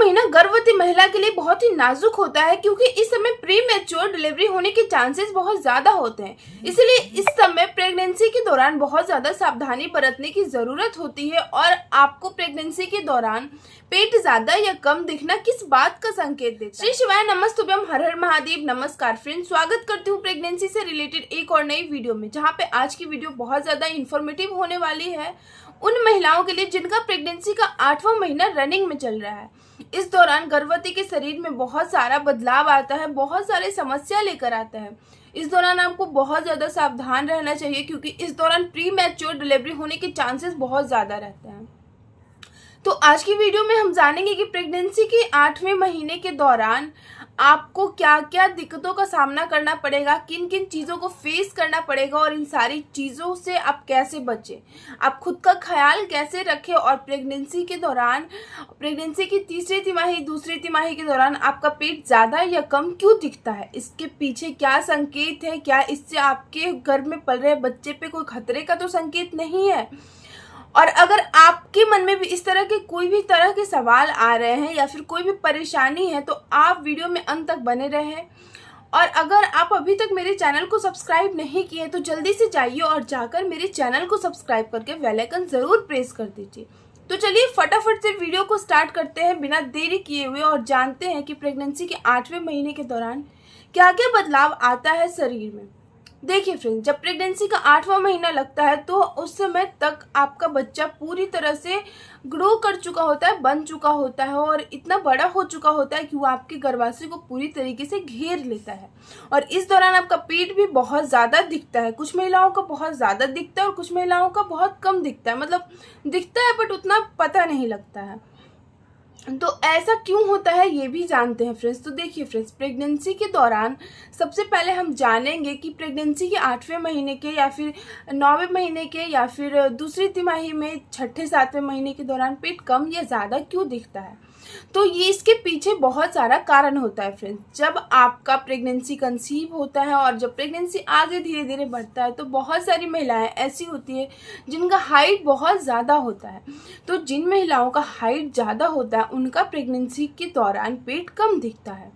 महीना गर्भवती महिला के लिए बहुत ही नाजुक होता है क्योंकि इस समय प्री मैच्योर डिलीवरी होने के चांसेस बहुत ज़्यादा होते हैं। इसलिए इस समय प्रेगनेंसी के दौरान बहुत ज़्यादा सावधानी बरतने की ज़रूरत होती है। और आपको प्रेगनेंसी के दौरान पेट ज़्यादा या कम दिखना किस बात का संकेत देता है? श्री शिवाय नमस्तुभ्यम, हर हर महादेव। नमस्कार फ्रेंड्स, स्वागत करती हूँ प्रेगनेंसी से रिलेटेड एक और नई वीडियो में, जहाँ पे आज की वीडियो बहुत ज़्यादा इन्फॉर्मेटिव होने वाली है उन महिलाओं के लिए जिनका प्रेगनेंसी का 8वां महीना रनिंग में चल रहा है। इस दौरान गर्भवती के शरीर में बहुत सारा बदलाव आता है, बहुत सारे समस्या लेकर आता है। इस दौरान आपको बहुत ज़्यादा सावधान रहना चाहिए क्योंकि इस दौरान प्री मैच्योर डिलीवरी होने के चांसेस बहुत ज़्यादा रहते हैं। तो आज की वीडियो में हम जानेंगे कि प्रेगनेंसी के 8वें महीने के दौरान आपको क्या क्या दिक्कतों का सामना करना पड़ेगा, किन किन चीज़ों को फेस करना पड़ेगा और इन सारी चीज़ों से आप कैसे बचें, आप खुद का ख्याल कैसे रखें। और प्रेगनेंसी के दौरान, प्रेगनेंसी की तीसरी तिमाही, दूसरी तिमाही के दौरान आपका पेट ज़्यादा या कम क्यों दिखता है, इसके पीछे क्या संकेत है, क्या इससे आपके गर्भ में पल रहे बच्चे पे कोई खतरे का तो संकेत नहीं है। और अगर आपके मन में भी इस तरह के कोई भी तरह के सवाल आ रहे हैं या फिर कोई भी परेशानी है तो आप वीडियो में अंत तक बने रहें। और अगर आप अभी तक मेरे चैनल को सब्सक्राइब नहीं किए तो जल्दी से जाइए और जाकर मेरे चैनल को सब्सक्राइब करके बेल आइकन ज़रूर प्रेस कर दीजिए। तो चलिए फटाफट से वीडियो को स्टार्ट करते हैं बिना देरी किए हुए और जानते हैं कि प्रेगनेंसी के 8वें महीने के दौरान क्या क्या बदलाव आता है शरीर में। देखिए फ्रेंड्स, जब प्रेगनेंसी का 8वां महीना लगता है तो उस समय तक आपका बच्चा पूरी तरह से ग्रो कर चुका होता है, बन चुका होता है और इतना बड़ा हो चुका होता है कि वो आपके गर्भाशय को पूरी तरीके से घेर लेता है। और इस दौरान आपका पेट भी बहुत ज़्यादा दिखता है। कुछ महिलाओं का बहुत ज़्यादा दिखता है और कुछ महिलाओं का बहुत कम दिखता है, मतलब दिखता है बट उतना पता नहीं लगता है। तो ऐसा क्यों होता है ये भी जानते हैं फ्रेंड्स। तो देखिए फ्रेंड्स, प्रेगनेंसी के दौरान सबसे पहले हम जानेंगे कि प्रेगनेंसी के 8वें महीने के या फिर 9वें महीने के या फिर दूसरी तिमाही में 6ठे 7वें महीने के दौरान पेट कम या ज़्यादा क्यों दिखता है। तो ये इसके पीछे बहुत सारा कारण होता है फ्रेंड्स। जब आपका प्रेगनेंसी कंसीव होता है और जब प्रेगनेंसी आगे धीरे धीरे बढ़ता है तो बहुत सारी महिलाएं ऐसी होती है जिनका हाइट बहुत ज़्यादा होता है। तो जिन महिलाओं का हाइट ज़्यादा होता है उनका प्रेगनेंसी के दौरान पेट कम दिखता है,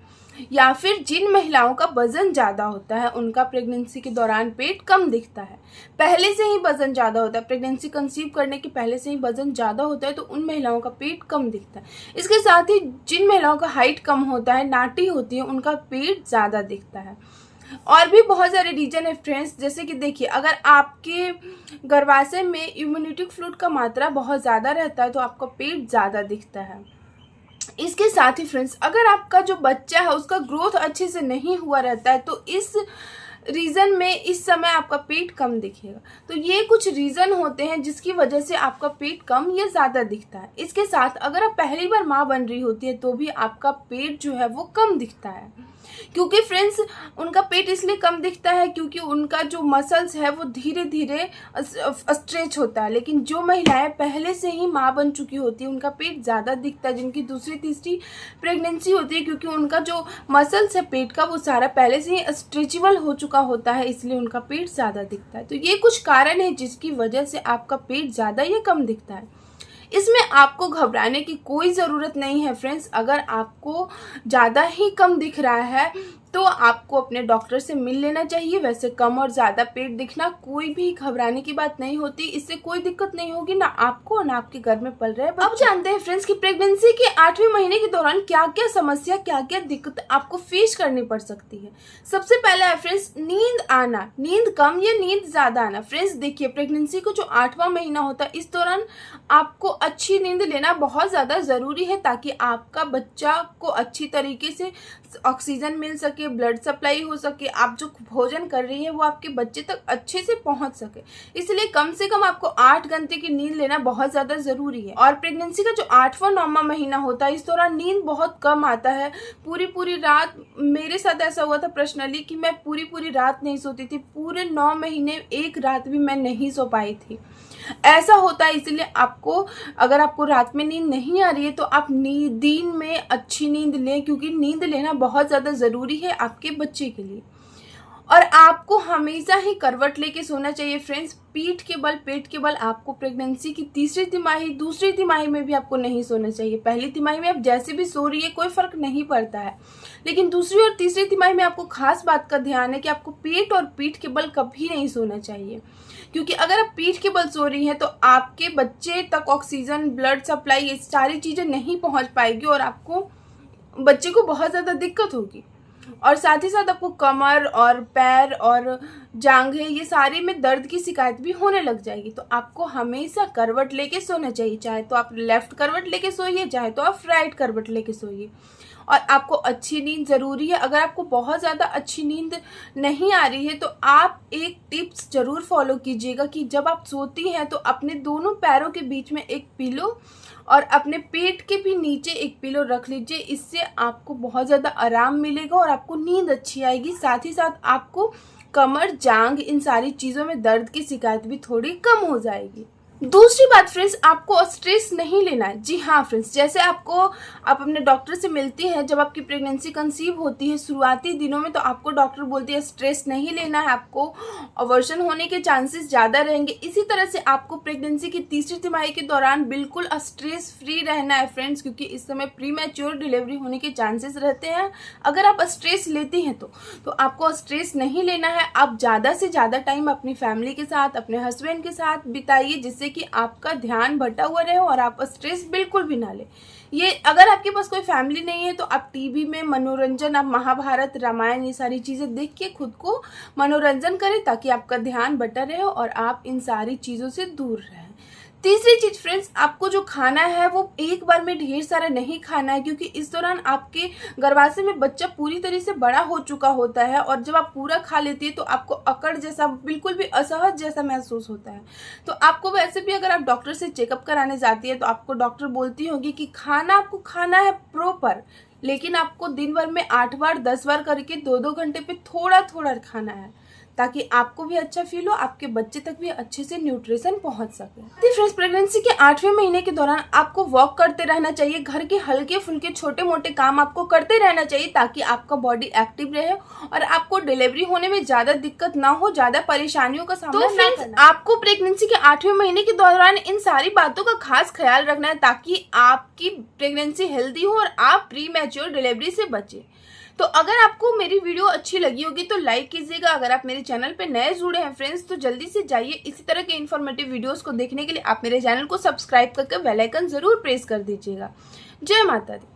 या फिर जिन महिलाओं का वजन ज़्यादा होता है उनका प्रेगनेंसी के दौरान पेट कम दिखता है। पहले से ही वजन ज़्यादा होता है, प्रेगनेंसी कंसीव करने के पहले से ही वजन ज़्यादा होता है तो उन महिलाओं का पेट कम दिखता है। इसके साथ ही जिन महिलाओं का हाइट कम होता है, नाटी होती है, उनका पेट ज़्यादा दिखता है। और भी बहुत सारे रीजन है फ्रेंड्स, जैसे कि देखिए, अगर आपके गर्भाशय में इम्यूनिटी फ्लूइड का मात्रा बहुत ज़्यादा रहता है तो आपका पेट ज़्यादा दिखता है। इसके साथ ही फ्रेंड्स, अगर आपका जो बच्चा है उसका ग्रोथ अच्छे से नहीं हुआ रहता है तो इस रीज़न में इस समय आपका पेट कम दिखेगा। तो ये कुछ रीज़न होते हैं जिसकी वजह से आपका पेट कम या ज़्यादा दिखता है। इसके साथ अगर आप पहली बार माँ बन रही होती है तो भी आपका पेट जो है वो कम दिखता है, क्योंकि फ्रेंड्स उनका पेट इसलिए कम दिखता है क्योंकि उनका जो मसल्स है वो धीरे धीरे स्ट्रेच होता है। लेकिन जो महिलाएं पहले से ही माँ बन चुकी होती है उनका पेट ज़्यादा दिखता है, जिनकी दूसरी तीसरी प्रेगनेंसी होती है, क्योंकि उनका जो मसल्स है पेट का वो सारा पहले से ही स्ट्रेचेबल हो चुका होता है, इसलिए उनका पेट ज़्यादा दिखता है। तो ये कुछ कारण है जिसकी वजह से आपका पेट ज़्यादा या कम दिखता है। इसमें आपको घबराने की कोई ज़रूरत नहीं है फ्रेंड्स। अगर आपको ज़्यादा ही कम दिख रहा है तो आपको अपने डॉक्टर से मिल लेना चाहिए। वैसे कम और ज़्यादा पेट दिखना कोई भी घबराने की बात नहीं होती, इससे कोई दिक्कत नहीं होगी ना आपको ना आपके घर में पल रहे। अब जानते हैं फ्रेंड्स कि प्रेगनेंसी के 8वें महीने के दौरान क्या क्या समस्या, क्या क्या दिक्कत आपको फेस करनी पड़ सकती है। सबसे पहला है फ्रेंड्स नींद आना, नींद कम या नींद ज़्यादा आना। फ्रेंड्स देखिए, प्रेगनेंसी को जो 8वां महीना होता है इस दौरान आपको अच्छी नींद लेना बहुत ज़्यादा ज़रूरी है ताकि आपका बच्चा को अच्छी तरीके से ऑक्सीजन मिल सके, ब्लड सप्लाई हो सके, आप जो भोजन कर रही है वो आपके बच्चे तक अच्छे से पहुंच सके। इसलिए कम से कम आपको 8 घंटे की नींद लेना बहुत ज़्यादा ज़रूरी है। और प्रेगनेंसी का जो 8वां 9वां महीना होता है इस दौरान नींद बहुत कम आता है। पूरी रात, मेरे साथ ऐसा हुआ था पर्सनली कि मैं पूरी रात नहीं सोती थी, पूरे 9 महीने एक रात भी मैं नहीं सो पाई थी। ऐसा होता है, इसलिए आपको, अगर आपको रात में नींद नहीं आ रही है तो आप दिन में अच्छी नींद लें, क्योंकि नींद लेना बहुत ज़्यादा ज़रूरी है आपके बच्चे के लिए। और आपको हमेशा ही करवट लेके सोना चाहिए फ्रेंड्स। पीठ के बल, पेट के बल आपको प्रेगनेंसी की तीसरी तिमाही, दूसरी तिमाही में भी आपको नहीं सोना चाहिए। पहली तिमाही में आप जैसे भी सो रही है कोई फर्क नहीं पड़ता है, लेकिन दूसरी और तीसरी तिमाही में आपको खास बात का ध्यान है कि आपको पेट और पीठ के बल कभी नहीं सोना चाहिए, क्योंकि अगर आप पीठ के बल सो रही हैं तो आपके बच्चे तक ऑक्सीजन, ब्लड सप्लाई, ये सारी चीज़ें नहीं पहुंच पाएगी और आपको, बच्चे को बहुत ज़्यादा दिक्कत होगी। और साथ ही साथ आपको कमर और पैर और जांघें, ये सारी में दर्द की शिकायत भी होने लग जाएगी। तो आपको हमेशा करवट लेके सोना चाहिए, चाहे तो आप लेफ्ट करवट लेके सोइए, चाहे तो आप राइट करवट लेके सोइए। और आपको अच्छी नींद ज़रूरी है। अगर आपको बहुत ज़्यादा अच्छी नींद नहीं आ रही है तो आप एक टिप्स ज़रूर फॉलो कीजिएगा कि जब आप सोती हैं तो अपने दोनों पैरों के बीच में एक पिलो और अपने पेट के भी नीचे एक पिलो रख लीजिए। इससे आपको बहुत ज़्यादा आराम मिलेगा और आपको नींद अच्छी आएगी। साथ ही साथ आपको कमर, जांघ, इन सारी चीज़ों में दर्द की शिकायत भी थोड़ी कम हो जाएगी। दूसरी बात फ्रेंड्स, आपको स्ट्रेस नहीं लेना है। जी हाँ फ्रेंड्स, जैसे आप अपने डॉक्टर से मिलती हैं जब आपकी प्रेगनेंसी कंसीव होती है शुरुआती दिनों में, तो आपको डॉक्टर बोलती है स्ट्रेस नहीं लेना है, आपको अवर्शन होने के चांसेस ज़्यादा रहेंगे। इसी तरह से आपको प्रेगनेंसी की तीसरी तिमाही के दौरान बिल्कुल स्ट्रेस फ्री रहना है फ्रेंड्स, क्योंकि इस समय प्री मैच्योर डिलीवरी होने के चांसेस रहते हैं। अगर आप स्ट्रेस लेती हैं तो आपको स्ट्रेस नहीं लेना है। आप ज़्यादा से ज़्यादा टाइम अपनी फैमिली के साथ, अपने हस्बैंड के साथ बिताइए, जिससे कि आपका ध्यान भटा हुआ रहे और आप स्ट्रेस बिल्कुल भी ना ले। ये अगर आपके पास कोई फैमिली नहीं है तो आप टीवी में मनोरंजन, आप महाभारत, रामायण, ये सारी चीज़ें देख के खुद को मनोरंजन करें ताकि आपका ध्यान बटा रहे और आप इन सारी चीज़ों से दूर रहें। तीसरी चीज फ्रेंड्स, आपको जो खाना है वो एक बार में ढेर सारा नहीं खाना है, क्योंकि इस दौरान आपके गर्भाशय में बच्चा पूरी तरह से बड़ा हो चुका होता है और जब आप पूरा खा लेती है तो आपको अकड़ जैसा, बिल्कुल भी असहज जैसा महसूस होता है। तो आपको वैसे भी अगर आप डॉक्टर से चेकअप कराने जाती है तो आपको डॉक्टर बोलती होगी कि खाना आपको खाना है प्रॉपर, लेकिन आपको दिन भर में 8 बार 10 बार करके 2-2 घंटे पे थोड़ा थोड़ा खाना है, ताकि आपको भी अच्छा फील हो, आपके बच्चे तक भी अच्छे से न्यूट्रिशन पहुंच सके। फ्रेंड्स, प्रेगनेंसी के 8वें महीने के दौरान आपको वॉक करते रहना चाहिए। घर के हल्के फुल्के छोटे मोटे काम आपको करते रहना चाहिए ताकि आपका बॉडी एक्टिव रहे और आपको डिलीवरी होने में ज्यादा दिक्कत ना हो, ज्यादा परेशानियों का सामना ना करना। आपको प्रेगनेंसी के 8वें महीने के दौरान इन सारी बातों का खास ख्याल रखना है ताकि आपकी प्रेगनेंसी हेल्दी हो और आप प्री मैच्योर डिलीवरी से बचे। तो अगर आपको मेरी वीडियो अच्छी लगी होगी तो लाइक कीजिएगा। अगर आप मेरे चैनल पे नए जुड़े हैं फ्रेंड्स तो जल्दी से जाइए, इसी तरह के इन्फॉर्मेटिव वीडियोस को देखने के लिए आप मेरे चैनल को सब्सक्राइब करके बेल आइकन जरूर प्रेस कर दीजिएगा। जय माता दी।